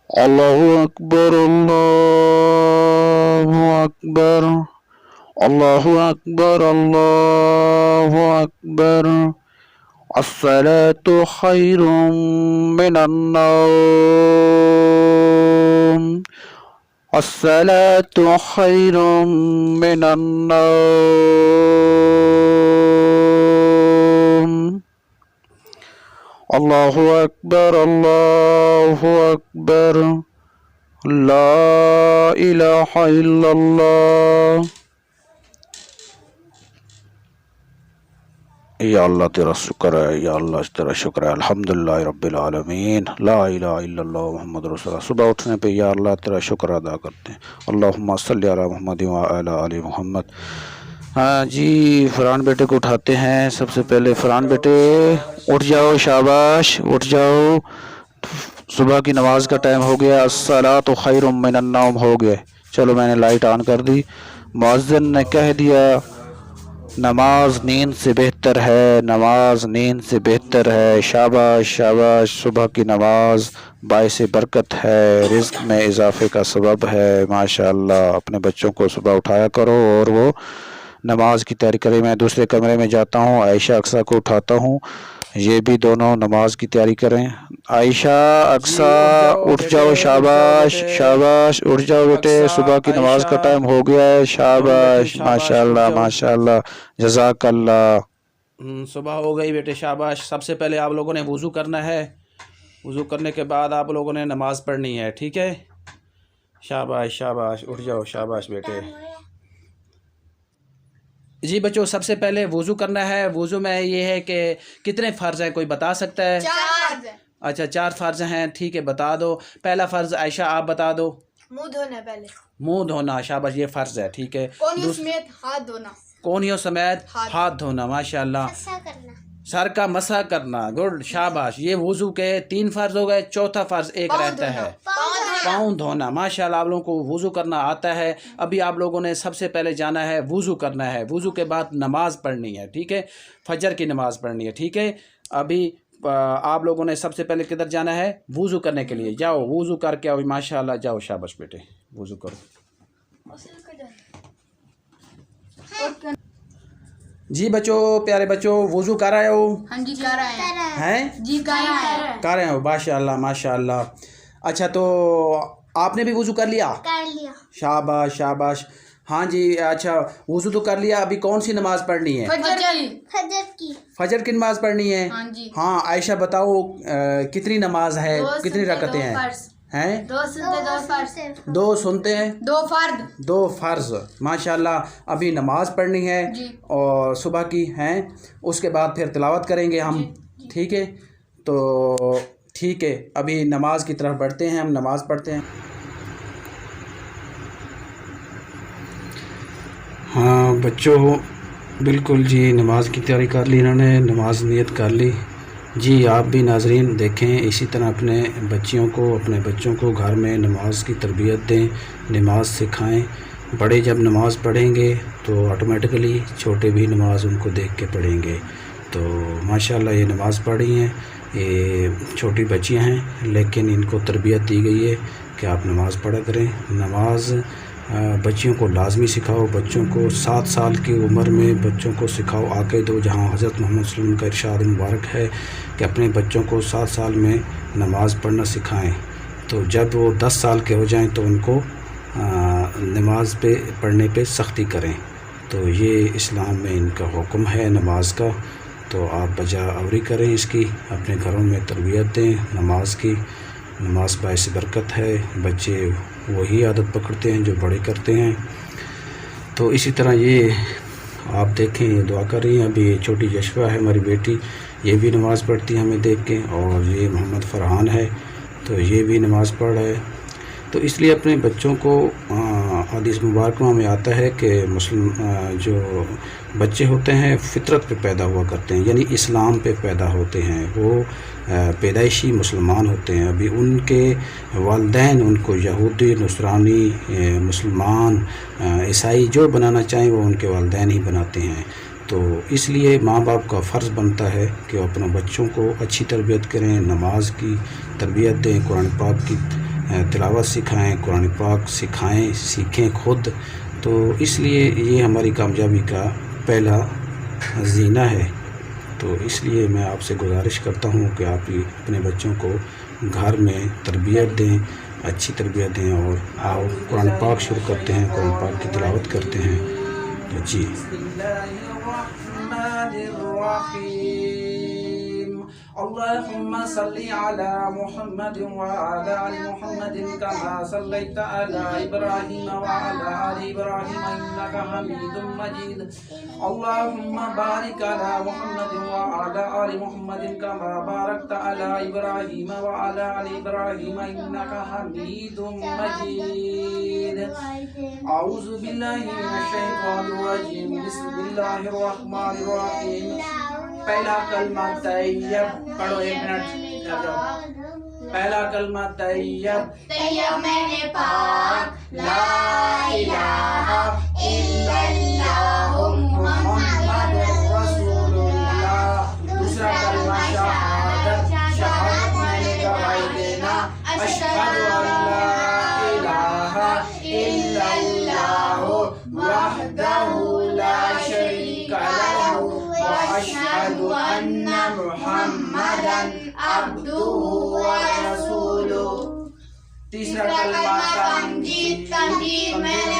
আল্লাহু আকবার, আল্লাহু আকবার, আল্লাহু আকবার, আল্লাহু আকবার। আসসালাতু খায়রুম মিনান নাওম। আসসালাতু খায়রুম মিনান নাওম। আল্লাহু আকবার, আল্লাহু আকবার। লা ইলাহা ইল্লাল্লাহ। या अल्लाह तेरा शुक्र है, या अल्लाह तेरा शुक्र है, अल्हम्दुलिल्लाह रब्बिल आलमीन, ला इलाहा इल्लल्लाह मुहम्मद रसूलुल्लाह। सुबह उठने पे या अल्लाह तेरा शुक्र अदा करते हैं। अल्लाहुम्मा सल्ली अला मुहम्मद व अला आलि मुहम्मद। हाँ जी, फरहान बेटे को उठाते हैं। सबसे पहले फरहान बेटे उठ जाओ, शाबाश उठ जाओ। सुबह की नमाज का टाइम हो गया। अस्सलातु खैरुम मिनन नौम हो गया। चलो मैंने लाइट ऑन कर दी। मुअज्जिन ने कह दिया नमाज नींद से बेहतर है, नमाज नींद से बेहतर है। शाबाश शाबाश। सुबह की नमाज बाइस बरकत है, रिज़्क में इजाफे का सबब है। माशाअल्लाह। अपने बच्चों को सुबह उठाया करो और वो नमाज की तैयारी करें। मैं दूसरे कमरे में जाता हूँ, आयशा अक्सा को उठाता हूँ, ये भी दोनों नमाज की तैयारी करें। आयशा अक्सा उठ जाओ, शाबाश शाबाश उठ जाओ बेटे, सुबह की नमाज का टाइम हो गया है। शाबाश माशाअल्लाह माशाअल्लाह, जज़ाकल्लाह। सुबह हो गई बेटे, शाबाश। सबसे पहले आप लोगों ने वज़ू करना है। वज़ू करने के बाद आप लोगों ने नमाज़ पढ़नी है, ठीक है। शाबाश शाबाश उठ जाओ, शाबाश बेटे। जी बच्चों, सबसे पहले वज़ू करना है। वज़ू में ये है कि कितने फ़र्ज़ हैं, कोई बता सकता है? 4 अच्छा 4 फ़र्ज़ हैं, ठीक है बता दो। पहला फ़र्ज़ आयशा आप बता दो। मुंह धोना पहले। मुंह धोना, शाबाश, ये फ़र्ज़ है, ठीक है। कोहनियों समेत हाथ धोना। कोहनियों समेत हाथ धोना, माशाल्लाह। सर का मसा करना, गुड, शाबाश। ये वज़ू के 3 फ़र्ज़ हो गए। चौथा फ़र्ज़ एक रहता है, पाँव धोना। माशाल्लाह, आप लोगों को वज़ू करना आता है। अभी आप लोगों ने सबसे पहले जाना है वज़ू करना है। वज़ू के बाद नमाज़ पढ़नी है, ठीक है। फजर की नमाज़ पढ़नी है, ठीक है। अभी आप लोगों ने सबसे पहले किधर जाना है? वज़ू करने के लिए जाओ, वज़ू करके आओ। माशाल्लाह, जाओ, शाबाश बेटे, वज़ू करो। जी बच्चों, प्यारे बच्चों, वज़ू कर रहे हो? हाँ जी कर रहे हैं। हैं? जी कर रहे हैं। कर रहे हो, माशाल्लाह माशाल्लाह। अच्छा, तो आपने भी वज़ू कर लिया? कर लिया। शाबाश शाबाश। हाँ जी, अच्छा वज़ू तो कर लिया। अभी कौन सी नमाज़ पढ़नी है? फजर की नमाज़ पढ़नी है। हाँ जी। हाँ आयशा बताओ, कितनी नमाज है, कितनी रकतें हैं? हैं? 2 सुनते 2 फर्ज। 2 सुनते हैं, 2 फर्ज। 2 फ़र्ज़। माशाल्लाह। अभी नमाज़ पढ़नी है और सुबह की हैं, उसके बाद फिर तिलावत करेंगे हम, ठीक है। तो ठीक है, अभी नमाज की तरफ बढ़ते हैं, हम नमाज़ पढ़ते हैं। हाँ बच्चों, बिल्कुल जी, नमाज की तैयारी कर ली इन्होंने, नमाज नियत कर ली जी। आप भी नाज़रीन देखें, इसी तरह अपने बच्चों को घर में नमाज की तरबियत दें, नमाज सिखाएं। बड़े जब नमाज पढ़ेंगे तो ऑटोमेटिकली छोटे भी नमाज उनको देख के पढ़ेंगे। तो माशाल्लाह ये नमाज़ पढ़ी हैं, ये छोटी बच्चियां हैं, लेकिन इनको तरबियत दी गई है कि आप नमाज़ पढ़ा करें। नमाज बच्चियों को लाजमी सिखाओ। बच्चों को 7 साल की उम्र में बच्चों को सिखाओ आके दो, जहाँ हज़रत मोहम्मद सल्लल्लाहु अलैहि वसल्लम का इरशाद मुबारक है कि अपने बच्चों को 7 साल में नमाज़ पढ़ना सिखाएं। तो जब वो 10 साल के हो जाएं तो उनको नमाज पे पढ़ने पे सख्ती करें। तो ये इस्लाम में इनका हुक्म है नमाज का। तो आप बजा आवरी करें इसकी, अपने घरों में तरबियत दें नमाज की। नमाज बाइस बरकत है, बच्चे वही आदत पकड़ते हैं जो बड़े करते हैं। तो इसी तरह ये आप देखें, ये दुआ कर रही हैं। अभी ये छोटी जशवा है हमारी बेटी, ये भी नमाज़ पढ़ती है हमें देख के, और ये मोहम्मद फ़रहान है, तो ये भी नमाज़ पढ़ रहा है। तो इसलिए अपने बच्चों को हदीस मुबारक में आता है कि मुस्लिम जो बच्चे होते हैं फ़ितरत पे पैदा हुआ करते हैं, यानी इस्लाम पे पैदा होते हैं, वो पैदाइशी मुसलमान होते हैं। अभी उनके वालिदैन उनको यहूदी, नसरानी, मुसलमान, ईसाई जो बनाना चाहें वो उनके वालिदैन ही बनाते हैं। तो इसलिए माँ बाप का फ़र्ज़ बनता है कि वो अपने बच्चों को अच्छी तरबियत करें, नमाज की तरबियत दें, कुरान पाक की तिलावत सिखाएं, कुरान पाक सिखाएं, सीखें खुद। तो इसलिए ये हमारी कामयाबी का पहला ज़ीना है। तो इसलिए मैं आपसे गुजारिश करता हूँ कि आप भी अपने बच्चों को घर में तरबियत दें, अच्छी तरबियत दें। और आओ कुरान पाक शुरू करते हैं, कुरान पाक की तिलावत करते हैं। तो जी अल्लाहुम्मा सल्ली अला मुहम्मद व अला आलि मुहम्मद कमा सल्लैता अला इब्राहीम व अला आलि इब्राहीम इन्नका हमीदुम मजीद। अल्लाहुम्मा बारिक अला मुहम्मद व अला आलि मुहम्मद कमा बारकता अला इब्राहीम व अला आलि इब्राहीम इन्नका हमीदुम मजीद। औज़ु बिल्लाहि मिनश शैतानिर रजीम। बिस्मिल्लाहिर रहमानिर रहीम। पहला कलमा तैयब पढ़ो, 1 मिनट। पहला कलमा तैयब। तैयब मैंने पाक, ला इलाहा इल्लल्लाह मुहम्मदुर रसूलुल्लाह। दूसरा कलमा शहादत। शहादत मैंने गवाही देना, अशहदु अल्ला इलाहा इल्लल्लाह वहदहु ला शरीका लहु व अशहदु अन्ना मुहम्मदन अब्दुहु व रसूलुहु। तीसरा कलमा तमजीद। तमजीद मैंने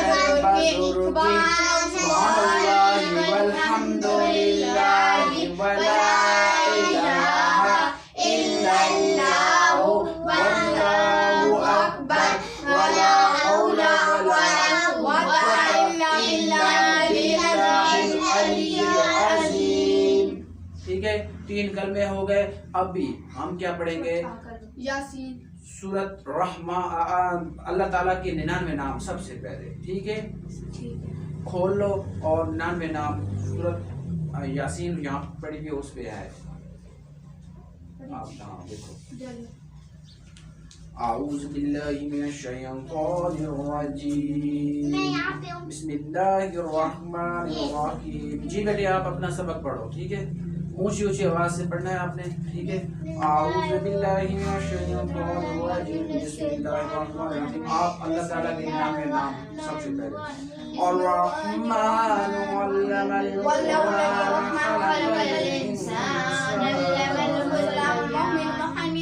सुभानअल्लाहि वल्हम्दुलिल्लाहि वला इलाहा इल्लल्लाहु वल्लाहु अकबर वला हौला वला कुव्वता इल्ला बिल्लाहिल अलिय्यिल अज़ीम। ठीक है, 3 कलमे हो गए। अब भी हम क्या पढ़ेंगे? यासीन। सूरत रहमा, अल्लाह ताला के 99 नाम सबसे पहले। ठीक है, खोल लो और 99 नाम सूरत यासीन यहाँ पढ़ी हुई उस पे है। आप यहाँ देखो। आऊज़ु बिल्लाहि मिनश शैतानिर रजीम। बिस्मिल्लाहिर रहमानिर रहीम। जी बेटे आप अपना सबक पढ़ो। ठीक है, ऊंची ऊंची आवाज से पढ़ना है आपने। ठीक है, आऊज़ु बिल्लाहि मिनश शैतानिर रजीम। बिस्मिल्लाहिर रहमानिर रहीम। आप अल्लाह ताला के नाम में नाम सबसे पहले। अर्रहमान अल्लमल कुरान खलक़ल इंसान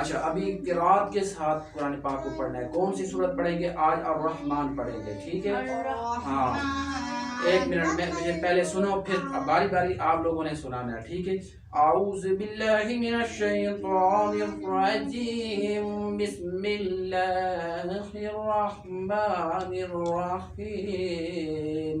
अच्छा अभी किरात के साथ कुरान पाक को पढ़ना है। कौन सी सूरत पढ़ेंगे आज? अर्रहमान पढ़ेंगे, ठीक है? हाँ, एक मिनट में मुझे पहले सुनो, फिर बारी बारी आप लोगों ने सुनाना है, ठीक है? आऊज़ु बिल्लाहि मिनश शैतानिर रजीम बिस्मिल्लाहिर रहमानिर रहीम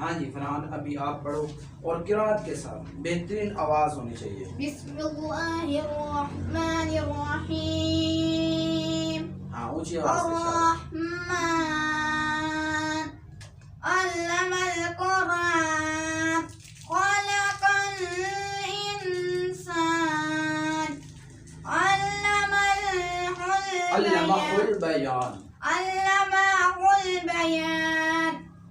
हाँ जी फरहान, अभी आप पढ़ो और किरात के साथ बेहतरीन आवाज होनी चाहिए। बिस्मिल्लाहिर्रहमानिर्रहीम। हाँ, ऊंची आवाज से अर्रहमान अल्लमल कुरान खलकल इंसान अल्लमहुल बयान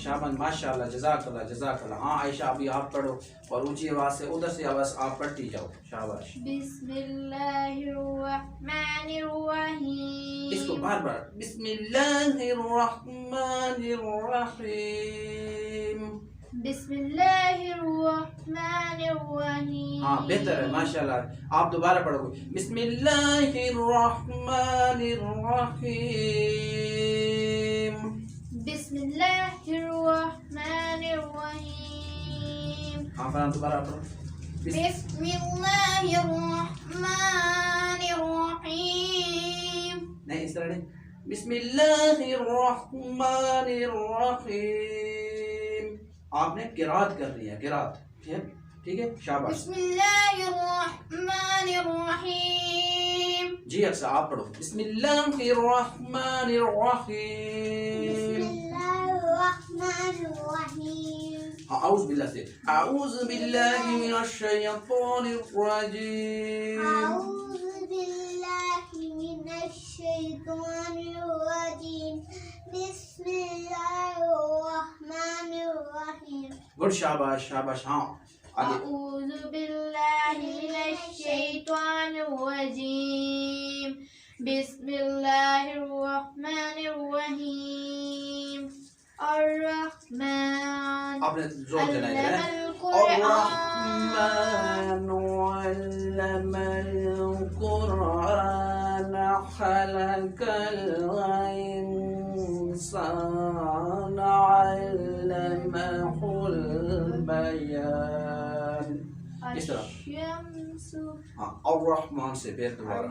शाबाश, माशाल्लाह, जज़ाकल्लाह जज़ाकल्लाह। हाँ आयशा, अभी आप पढ़ो और ऊंची आवाज से, उधर से आवाज आप पढ़ती जाओ, शाबाश। बिस्मिल्लाहिर्रहमानिर्रहीम। इसको बार बार, बिस्मिल्लाहिर्रहमानिर्रहीम। बिस्मिल्लाहिर्रहमानिर्रहीम। हाँ बेहतर है, माशाल्लाह। आप दोबारा पढ़ोगे, बिस्मिल्लाहिर्रहमानिर्रहीम। बिस्मिल्लाहिर्रहमानिर्रहीम। हाँ फरहान, दोबारा पढ़ो। बिस्मिल्लाहिर्रहमानिर्रहीम। नहीं, इस तरह नहीं, बिस्मिल्लाहिर्रहमानिर्रहीम। आपने किरात करनी है, किरात, ठीक है? शाबाश। बिस्मिल्लाहिर्रहमानिर्रहीम। जी अच्छा, आप पढ़ो, बिस्मिल्लाहिर्रहमानिर्रहीम। हाँ, आऊज़ बिल्लाह से, आऊज़ बिल्लाहि मिनश शैतानिर रजीम। बिस्मिल्लाहिर्रहमानिर्रहीम। गुड, शाबाश शाबाश। हाँ आगे, अऊज़ु बिल्लाहि मिनश शैतानिर रजीम। बिस्मिल्लाहिर्रहमानिर्रहीम। अर्रहमान आपने जोर देना है अर्रहमानु अल्लमल कुरान खलकल इंसान अल्लमहुल बयान। इस तरह हाँ, अर्रहमान से फिर दोबारा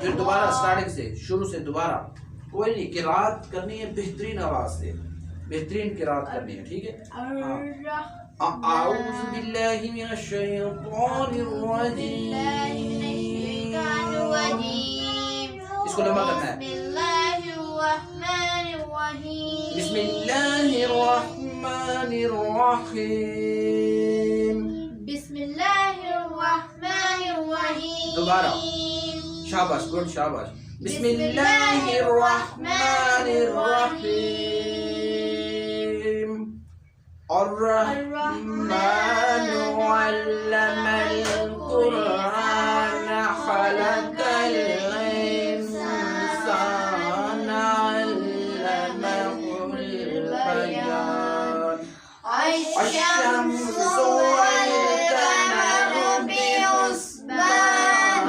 फिर दोबारा स्टार्टिंग से शुरू से दोबारा कोई नहीं, किरात करनी है बेहतरीन आवाज से, बेहतरीन किरात करनी है, ठीक है। अऊज़ु बिल्लाहि मिनश शैतानिर रजीम। इसको लंबा करना है। बिस्मिल्लाहिर रहमानिर रहीम। दोबारा शाबाश, गुड शाबाश। बिस्मिल्लाहिर रहमानिर रहीम। अर्रहमानु अल्लमल कुरान खलकल इंसान अल्लमहुल बयान। अश्शम्सु वल कमरु बिहुस्बान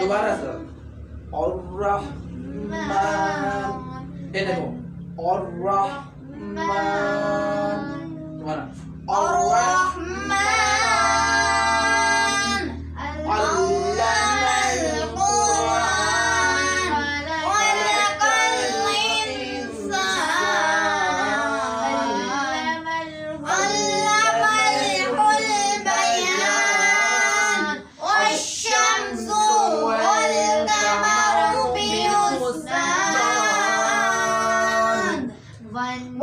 दोबारा सर अर्रहमान, ये देखो अर्रहमान, दोबारा अर्रहमान अल्लमल कुरान खलकल इंसान अल्लमहुल बयान। वश्शम्सु वल कमरु बिहुस्बान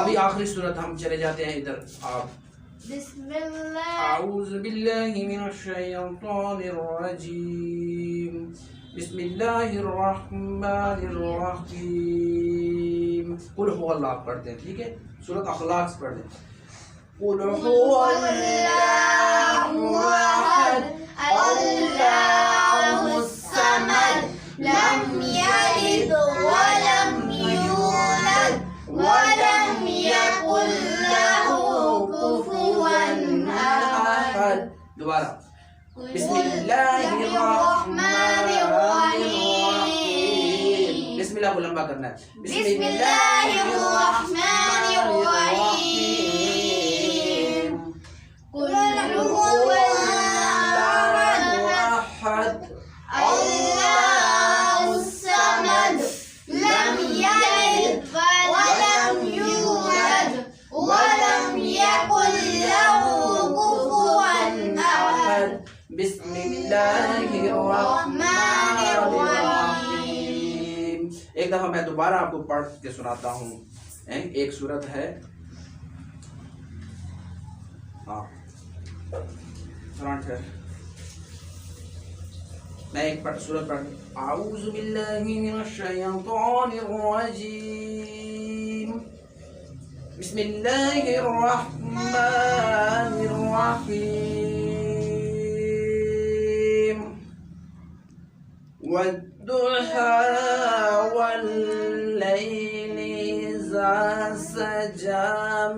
अभी आखिरी सूरत हम चले जाते हैं इधर। आप अऊज़ु बिल्लाहि मिनश शैतानिर रजीम। बिस्मिल्लाहिर रहमानिर रहीम। कुल हुवल्लाह पढ़ते हैं, ठीक है। सूरत अखलाक से पढ़ते हैं। कुल हुवल्लाहु अहद अल्लाहुस समद लम यलिद वलम यूलद वलम यकुल लहू कुफुवन अहद। दोबारा बिस्मिल्लाहिर्रहमानिर्रहीम। बिस्मिल्लाह को लंबा करना है। बिस्मिल्लाहिर्रहमानिर्रहीम। कुल हुवल्लाहु अहद अल्लाहुस समद लम यलिद वलम यूलद वलम यकुल लहू कुफुवन अहद। बिस्मिल्लाहिर्रहमानिर्रहीम। एक दफा मैं दोबारा आपको पढ़ के सुनाता हूँ। एक सूरत है, हाँ फ्रंट है। मैं एक सूरत पढ़ आऊज़ु बिल्लाहि मिनश शैतानिर रजीम बिस्मिल्लाहिर रहमानिर रहीम वद्दुहा वल्लैलि इज़ा सजा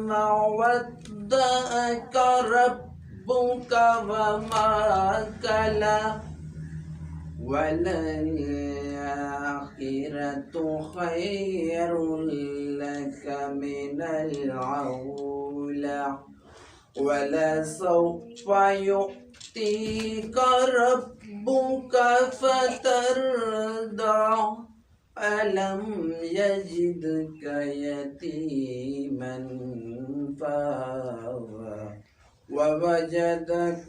मा वद्दअक रब्बुका वमा कला वललआखिरतु खैरुल लक मिनल औला वलसौफा यु'तीका रब्बुका फतरदा अलम यजिदका यतीमन फावा ववजदक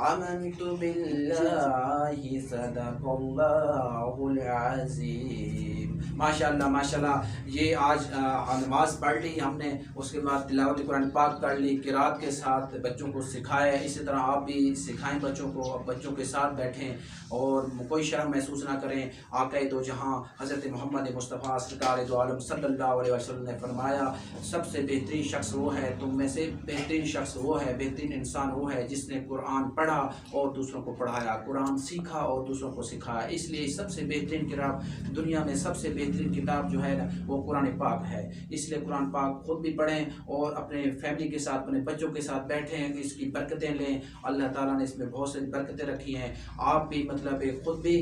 आमन्तु बिल्लाहि सदक़ल्लाहुल अज़ीम। माशाअल्लाह माशाअल्लाह। ये आज नमाज पढ़ ली हमने, उसके बाद तिलावत कुरान पाक कर ली, किरात के साथ बच्चों को सिखाया। इसी तरह आप भी सिखाएं बच्चों को, अब बच्चों के साथ बैठें और कोई शर्म महसूस ना करें। आक़ा दो जहाँ हज़रत मोहम्मद मुस्तफ़ा सरकार दो आलम सल्लल्लाहु अलैहि वसल्लम ने फरमाया, सबसे बेहतरीन शख्स वो है, तुम में से बेहतरीन शख्स वो है, बेहतरीन इंसान वो है जिसने कुरान पढ़ा और दूसरों को पढ़ाया, कुरान सीखा और दूसरों को सिखाया। इसलिए सबसे बेहतरीन किताब दुनिया में, सबसे बेहतरीन किताब जो है ना वो कुरान पाक है। इसलिए कुरान पाक खुद भी पढ़ें और अपने फैमिली के साथ, अपने बच्चों के साथ बैठें, इसकी बरकतें लें। अल्लाह ताला ने इसमें बहुत सारी बरकतें रखी हैं। आप भी मतलब खुद भी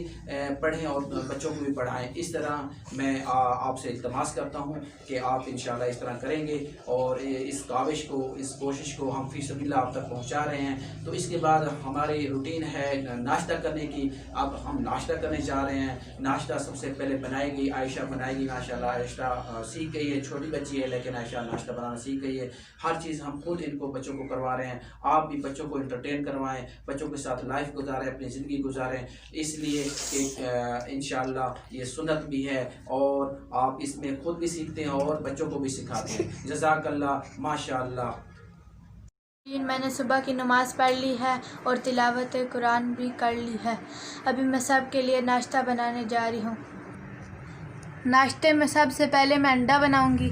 पढ़ें और बच्चों को भी पढ़ाएं। इस तरह मैं आपसे इल्तमास करता हूँ कि आप इंशाल्लाह इस तरह करेंगे और इस काविश को, इस कोशिश को हम फी सबिल्लाह आप तक पहुँचा रहे हैं। तो इसके बाद हमारी रूटीन है नाश्ता करने की। अब हम नाश्ता करने जा रहे हैं। नाश्ता सबसे पहले बनाएगी आयशा, बनाएगी। माशाल्लाह आयशा सीख गई है, छोटी बच्ची है लेकिन आयशा नाश्ता बनाना सीख गई है। हर चीज़ हम खुद इनको बच्चों को करवा रहे हैं। आप भी बच्चों को इंटरटेन करवाएं, बच्चों के साथ लाइफ गुजारें, अपनी ज़िंदगी गुजारें। इसलिए कि इंशाल्लाह ये सुन्नत भी है और आप इसमें खुद भी सीखते हैं और बच्चों को भी सिखाते हैं। जज़ाकल्लाह माशाल्लाह। मैंने सुबह की नमाज़ पढ़ ली है और तिलावत कुरान भी कर ली है। अभी मैं सब के लिए नाश्ता बनाने जा रही हूँ। नाश्ते में सबसे पहले मैं अंडा बनाऊँगी।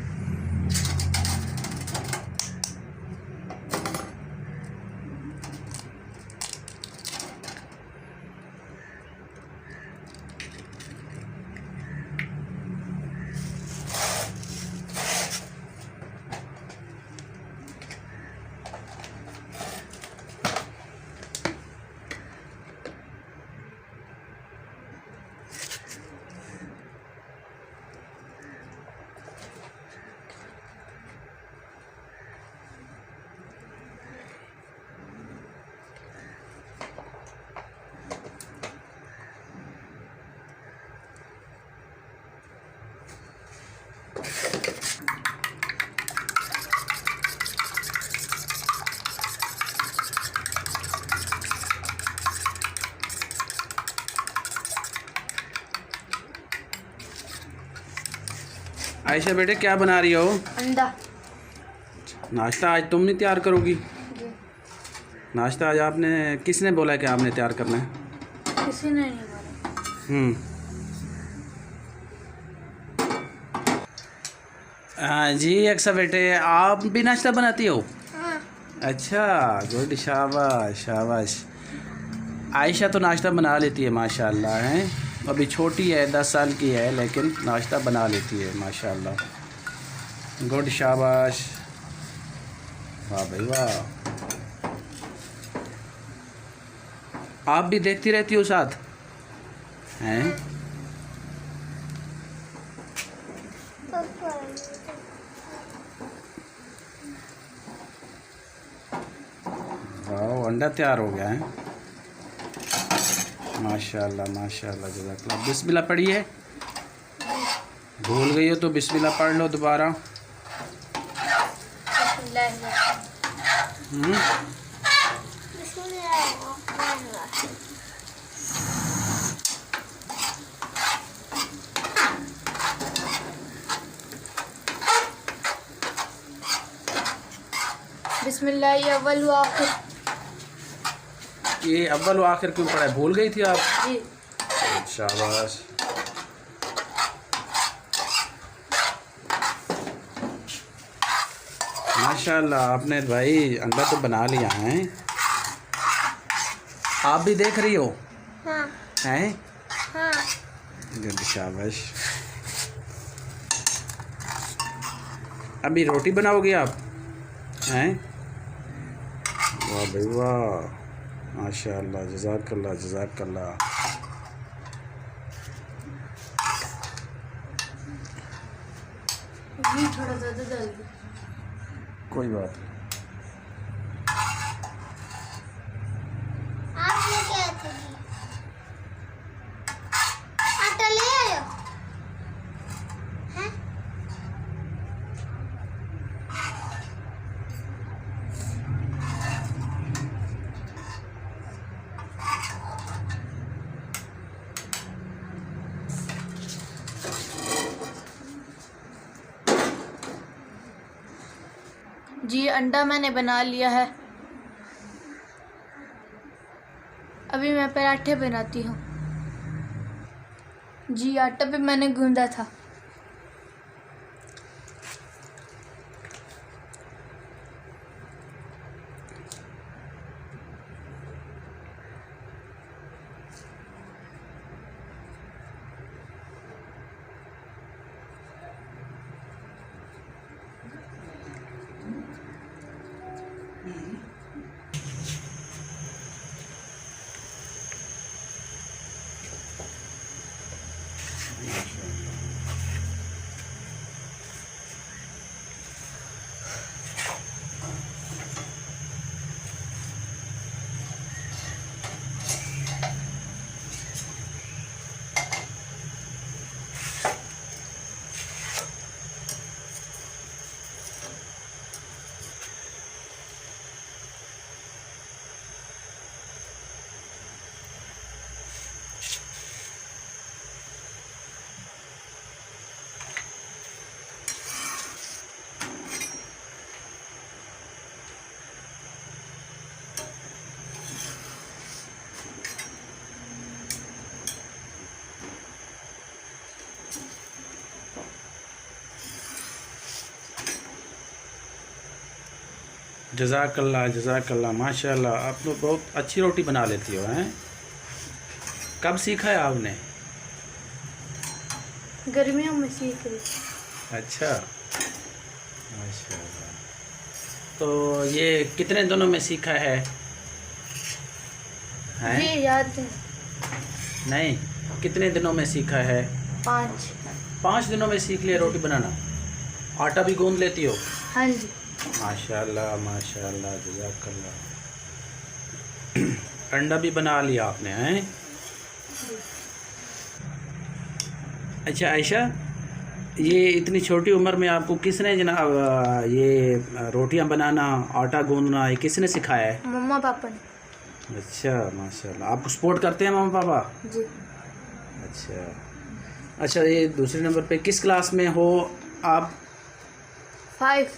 आयशा बेटे क्या बना रही हो? अंडा। नाश्ता आज तुम नहीं तैयार करोगी? नाश्ता आज आपने, किसने बोला कि आपने तैयार करना है? किसी ने नहीं बोला। हाँ जी अक्सा बेटे, आप भी नाश्ता बनाती हो? हाँ। अच्छा गुड, शाबाश शाबाश। आयशा तो नाश्ता बना लेती है माशाल्लाह है। अभी छोटी है, 10 साल की है, लेकिन नाश्ता बना लेती है माशाल्लाह। गुड, शाबाश, वाह भाई वाह। आप भी देखती रहती हो साथ हैं? वाह, अंडा तैयार हो गया है। माशाल्लाह माशाल्लाह, जज़ाकल्लाह। बिस्मिल्लाह पढ़िए, भूल गई हो तो बिस्मिल्लाह पढ़ लो दोबारा। बिस्मिल्लाह अव्वल व आखिर। ये अव्वल व आखिर क्यों पढ़ा है, भूल गई थी आप? जी। शाबाश। माशाल्लाह, आपने भाई अंडा तो बना लिया है। आप भी देख रही हो? हाँ। हैं? हाँ। गुड, शाबाश। अभी रोटी बनाओगे आप? हैं? वाह भाई वाह, माशाल्लाह, जज़ाकल्लाह जज़ाकल्लाह। घी थोड़ा ज़्यादा डाल दो। कोई बात नहीं। आप लेके आए थे घी। आटा ले आयो हैं? जी, अंडा मैंने बना लिया है। अभी मैं पराठे बनाती हूँ। जी, आटा भी मैंने गूंदा था। जज़ाकल्लाह जज़ाकल्लाह, माशाल्लाह, आप तो बहुत अच्छी रोटी बना लेती हो। हैं? कब सीखा है आपने? गर्मियों में सीख रही। अच्छा, माशाल्लाह। तो ये कितने दिनों में सीखा है? हैं? जी, याद है। नहीं, कितने दिनों में सीखा है? 5। 5 दिनों में सीख लिया रोटी बनाना। आटा भी गूंद लेती हो? हाँ जी। माशाल्लाह माशाल्लाह, जज़ाकल्लाह। अंडा भी बना लिया आपने, हैं? अच्छा आयशा, ये इतनी छोटी उम्र में आपको किसने जनाब ये रोटियां बनाना, आटा गूंदना, ये किसने सिखाया है? मम्मा पापा ने। अच्छा, माशाल्लाह। आपको सपोर्ट करते हैं मम्मा पापा? जी। अच्छा अच्छा, ये दूसरे नंबर पे किस क्लास में हो आप? 5।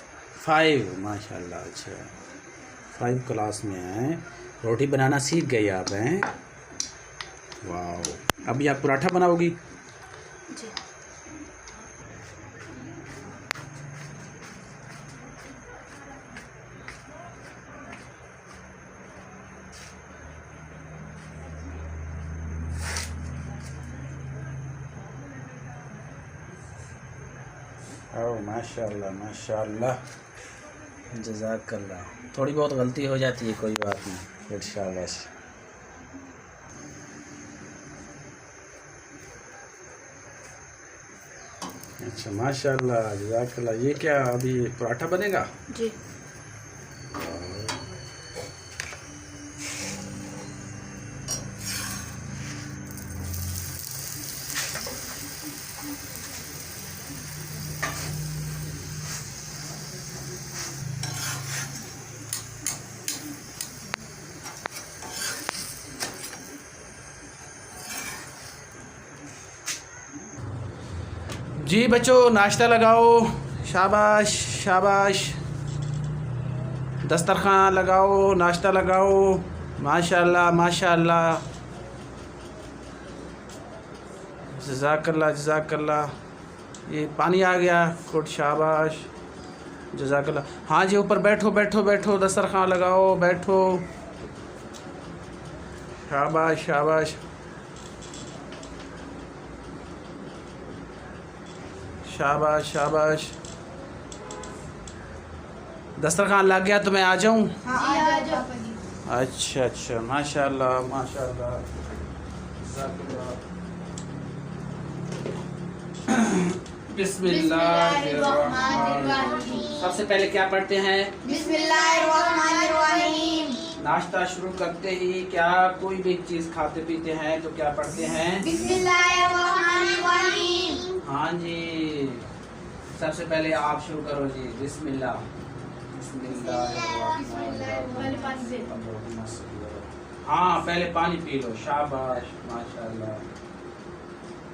5, माशाल्लाह। अच्छा, 5 क्लास में हैं, रोटी बनाना सीख गई आप, हैं? वाह। अभी आप पराठा बनाओगी? जी। ओह माशाल्लाह माशाल्लाह, जज़ाकल्लाह। थोड़ी बहुत गलती हो जाती है, कोई बात नहीं, फिर शाबाश। अच्छा, माशाल्लाह, जज़ाकल्लाह। ये क्या अभी पराठा बनेगा? जी। जी बच्चों नाश्ता लगाओ, शाबाश शाबाश, दस्तरखान लगाओ, नाश्ता लगाओ, माशाल्लाह माशाल्लाह, जज़ाकल्लाह जज़ाकल्लाह। ये पानी आ गया, गुड, शाबाश, जज़ाकल्लाह। हाँ जी ऊपर बैठो बैठो बैठो, दस्तरखान लगाओ, बैठो, शाबाश शाबाश शाबाश शाबाश। दस्तरखान लग गया तो मैं आ जाऊँ? अच्छा अच्छा, माशाल्लाह माशाल्लाह, बिस्मिल्लाहिर्रहमानिर्रहीम। सबसे पहले क्या पढ़ते हैं? बिस्मिल्लाहिर्रहमानिर्रहीम। नाश्ता शुरू करते ही क्या कोई भी चीज़ खाते पीते हैं तो क्या पढ़ते हैं? बिस्मिल्लाहिर्रहमानिर्रहीम। हाँ जी, सबसे पहले आप शुरू करो जी, बिस्मिल्लाह। हाँ पहले पानी पी लो, शाबाश माशाल्लाह।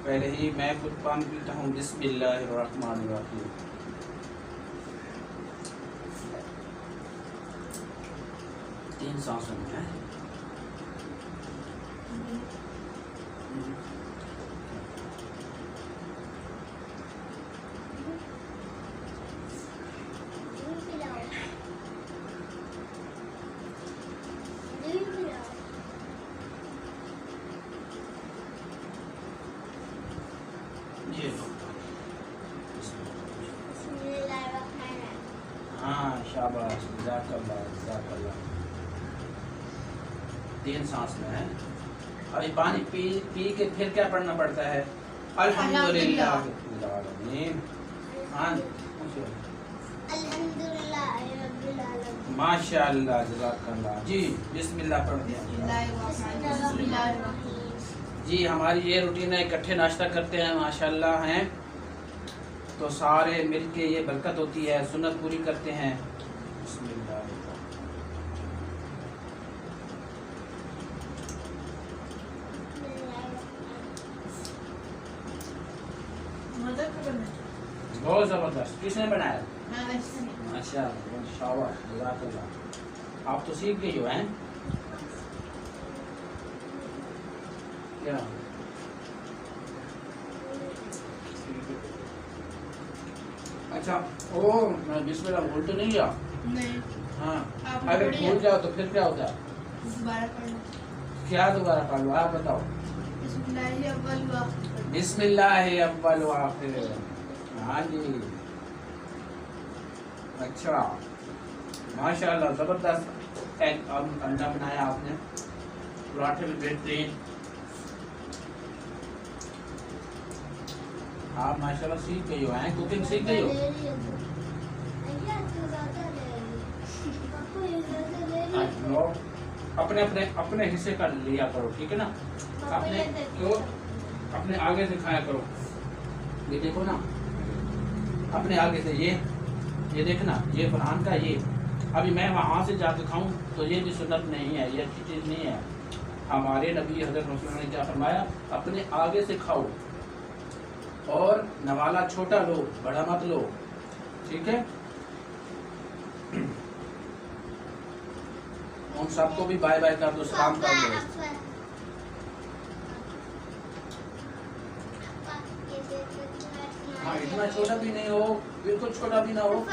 पहले ही मैं खुद पानी पीता हूँ, बिस्मिल्लाहिर्रहमानिर्रहीम। तीन सांसों में है। ये लो। हाँ शाबाश, जज़ाकल्लाह जज़ाकल्लाह। तीन सांस में है। अभी पानी पी पी के फिर क्या पढ़ना पड़ता है? अल्हम्दुलिल्लाह रब्बिल आलमीन। हाँ माशाअल्लाह जज़ाकल्लाह जी। बिस्मिल्लाह पढ़ दिया जी। हमारी ये रूटीन है, इकट्ठे नाश्ता करते हैं माशाअल्लाह हैं, तो सारे मिलके ये बरकत होती है, सुन्नत पूरी करते हैं। बिस्मिल्लाह। बहुत ज़बरदस्त। किसने बनाया? माशाअल्लाह, शाबाश, जज़ाकल्लाह। आप तो सीख गई हो हैं क्या? अच्छा, ओ मैं बिस्मिल्लाह बोल तो नहीं गया? नहीं। हाँ, आपने अगर पढ़ी भूल है? जाओ तो फिर क्या होता है? दोबारा पढ़ना। क्या दोबारा पढ़ लो, आप बताओ। बिस्मिल्लाहि अव्वल व आखिर। बिस्मिल्लाह अव्वल व आखिर। हाँ जी, अच्छा माशाल्लाह, ज़बरदस्त एक अंडा बनाया आपने, पराठे भी बेहतरीन। आप माशाल्लाह सीख गई हो हैं, कुकिंग सीख गई हो। लो, अपने अपने अपने हिस्से का लिया करो, ठीक है ना? अपने तो अपने आगे से खाया करो। ये देखो ना, अपने आगे से ये देखना, ये फरहान का, ये अभी मैं वहाँ से जाकर खाऊं तो ये भी सुन्नत नहीं है, ये अच्छी चीज़ नहीं है। हमारे नबी हज़रत रसूल ने क्या फरमाया? अपने आगे से खाओ और नवाला छोटा लो, बड़ा मत लो, ठीक है? उन सबको भी बाय बाय कर दो, सलाम कर दो। हाँ, इतना छोटा भी नहीं हो, बिल्कुल छोटा भी ना हो और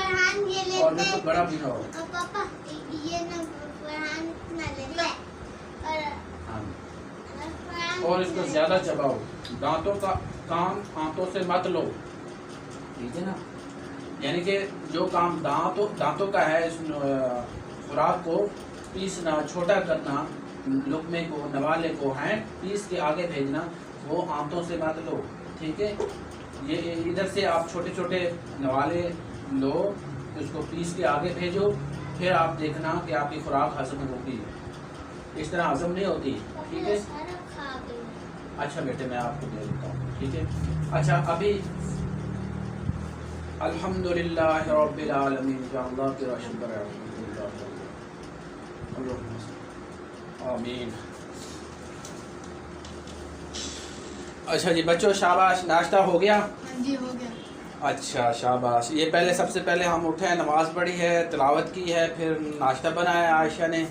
बिल्कुल बड़ा भी ना हो। पापा ये ना फरहान इतना लेता है हाँ। और इसको ज्यादा चबाओ, दांतों का काम हाथों से मत लो, ठीक है ना? यानी कि जो काम दांतों का है, इस खुराक को पीसना, छोटा करना, लुकमे को, नवाले को हैं पीस के आगे भेजना, वो हाथों से मत लो, ठीक है? ये इधर से आप छोटे छोटे नवाले लो, उसको पीस के आगे भेजो, फिर आप देखना कि आपकी खुराक हजम होगी। इस तरह हजम नहीं होती, ठीक है? अच्छा बेटे, मैं आपको दे देता हूँ, ठीक है? अच्छा, अभी अल्हम्दुलिल्लाह रब्बिल आलमीन, अल्लाह तेरा शुक्र है, आमीन। अच्छा जी बच्चों, शाबाश, नाश्ता हो गया। हाँ जी, हो गया। अच्छा शाबाश। ये पहले सबसे पहले हम उठे हैं, नमाज़ पढ़ी है, तिलावत की है, फिर नाश्ता बनाया आयशा ने,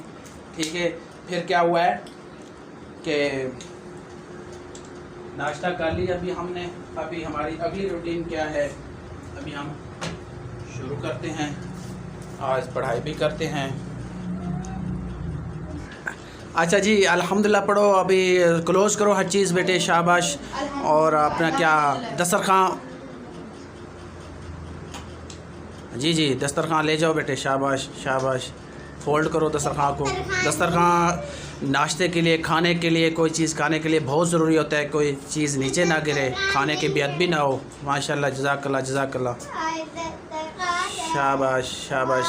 ठीक है। फिर क्या हुआ है कि नाश्ता कर लिया अभी हमने। अभी हमारी अगली रूटीन क्या है, अभी हम शुरू करते हैं, आज पढ़ाई भी करते हैं। अच्छा जी, अल्हम्दुलिल्लाह पढ़ो, अभी क्लोज़ करो हर चीज़ बेटे, शाबाश। और अपना क्या दस्तरखान, जी जी दस्तरखान ले जाओ बेटे, शाबाश शाबाश। फ़ोल्ड करो दस्तरखान को। दस्तरखान नाश्ते के लिए, खाने के लिए, कोई चीज़ खाने के लिए बहुत ज़रूरी होता है, कोई चीज़ नीचे ना गिरे, खाने की बेअदबी ना हो। माशाल्लाह, जज़ाकल्लाह जज़ाकल्लाह, शाबाश शाबाश।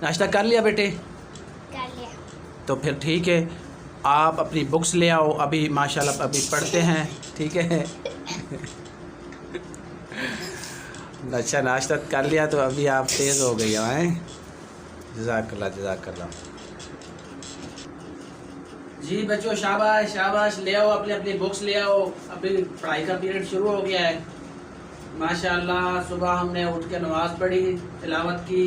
नाश्ता कर लिया बेटे? तो फिर ठीक है, आप अपनी बुक्स ले आओ, अभी माशाल्लाह अभी पढ़ते हैं, ठीक है। अच्छा, नाश्ता कर लिया तो अभी आप तेज़ हो गई हैं। जज़ाकल्लाह जज़ाकल्लाह। जी बच्चों, शाबाश शाबाश, ले आओ अपनी अपनी बुक्स ले आओ, अभी पढ़ाई का पीरियड शुरू हो गया है। माशाल्लाह सुबह हमने उठ के नमाज़ पढ़ी, तिलावत की,